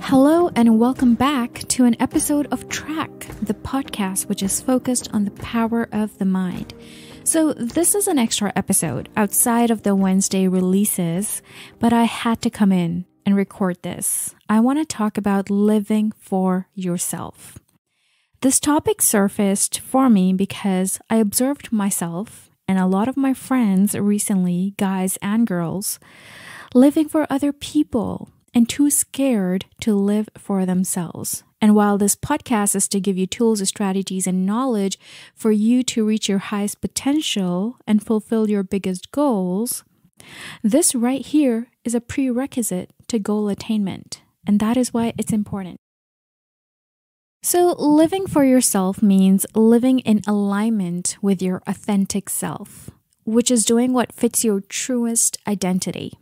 Hello and welcome back to an episode of Track, the podcast which is focused on the power of the mind. So this is an extra episode outside of the Wednesday releases, but I had to come in and record this. I want to talk about living for yourself. This topic surfaced for me because I observed myself and a lot of my friends recently, guys and girls, living for other people and too scared to live for themselves. And while this podcast is to give you tools, strategies, and knowledge for you to reach your highest potential and fulfill your biggest goals, this right here is a prerequisite to goal attainment. And that is why it's important. So living for yourself means living in alignment with your authentic self, which is doing what fits your truest identity.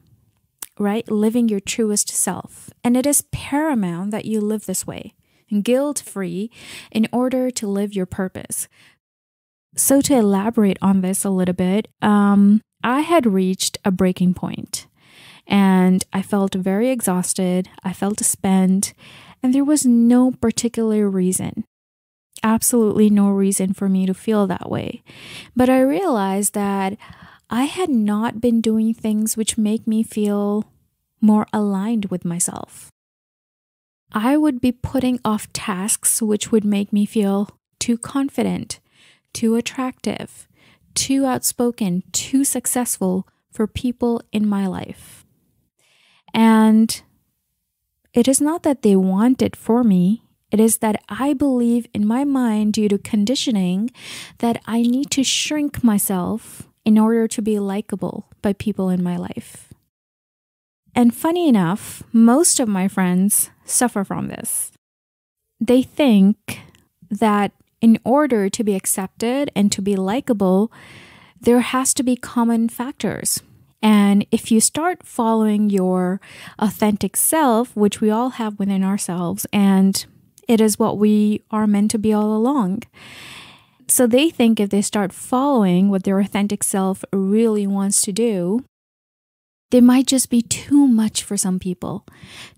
Right? Living your truest self. And it is paramount that you live this way, guilt-free, in order to live your purpose. So to elaborate on this a little bit, I had reached a breaking point and I felt very exhausted. I felt spent and there was no particular reason. Absolutely no reason for me to feel that way. But I realized that I had not been doing things which make me feel more aligned with myself. I would be putting off tasks which would make me feel too confident, too attractive, too outspoken, too successful for people in my life. And it is not that they want it for me. It is that I believe in my mind due to conditioning that I need to shrink myself in order to be likable by people in my life. And funny enough, most of my friends suffer from this. They think that in order to be accepted and to be likable, there has to be common factors. And if you start following your authentic self, which we all have within ourselves, and it is what we are meant to be all along. So they think if they start following what their authentic self really wants to do, they might just be too much for some people.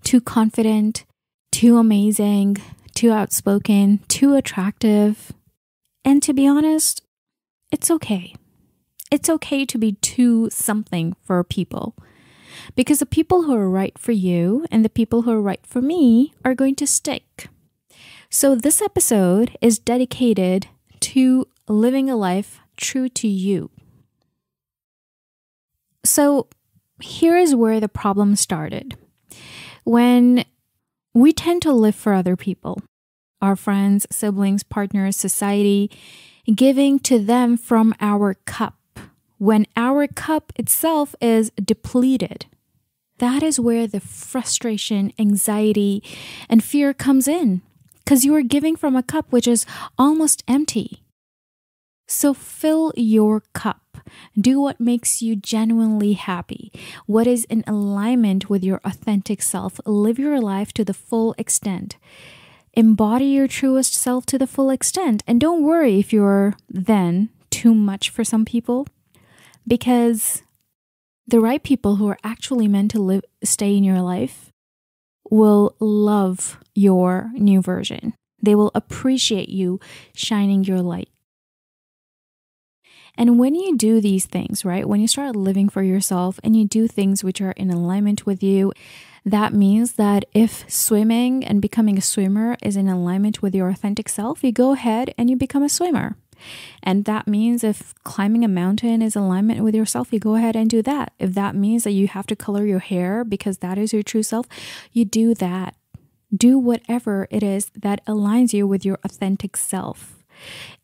Too confident, too amazing, too outspoken, too attractive. And to be honest, it's okay. It's okay to be too something for people. Because the people who are right for you and the people who are right for me are going to stick. So this episode is dedicated to living a life true to you. So here is where the problem started. When we tend to live for other people, our friends, siblings, partners, society, giving to them from our cup, when our cup itself is depleted, that is where the frustration, anxiety, and fear comes in. Because you are giving from a cup which is almost empty. So fill your cup. Do what makes you genuinely happy. What is in alignment with your authentic self. Live your life to the full extent. Embody your truest self to the full extent. And don't worry if you're then too much for some people. Because the right people who are actually meant to stay in your life will love your new version. They will appreciate you shining your light. And when you do these things, right, when you start living for yourself and you do things which are in alignment with you, that means that if swimming and becoming a swimmer is in alignment with your authentic self, you go ahead and you become a swimmer. And that means if climbing a mountain is alignment with yourself, you go ahead and do that. If that means that you have to color your hair because that is your true self, you do that. Do whatever it is that aligns you with your authentic self.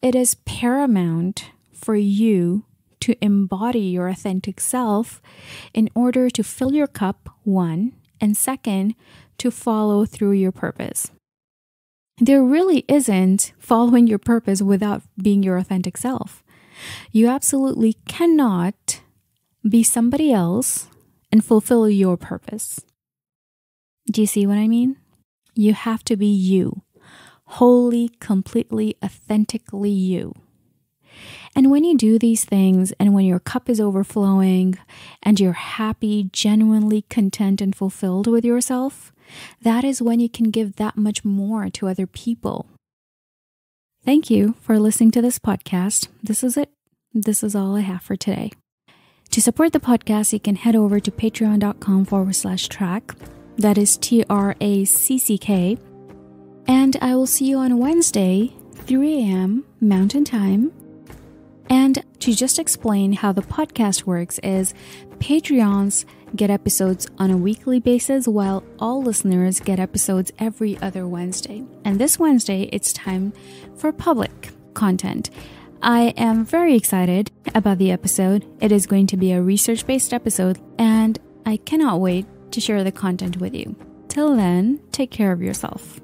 It is paramount for you to embody your authentic self in order to fill your cup, one, and second, to follow through your purpose. There really isn't following your purpose without being your authentic self. You absolutely cannot be somebody else and fulfill your purpose. Do you see what I mean? You have to be you, wholly, completely, authentically you. And when you do these things, and when your cup is overflowing, and you're happy, genuinely content and fulfilled with yourself, that is when you can give that much more to other people. Thank you for listening to this podcast. This is it. This is all I have for today. To support the podcast, you can head over to patreon.com/track. That is TRACCK. And I will see you on Wednesday, 3 a.m. Mountain Time. And to just explain how the podcast works is Patreons get episodes on a weekly basis, while all listeners get episodes every other Wednesday. And this Wednesday, it's time for public content. I am very excited about the episode. It is going to be a research-based episode, and I cannot wait to share the content with you. Till then, take care of yourself.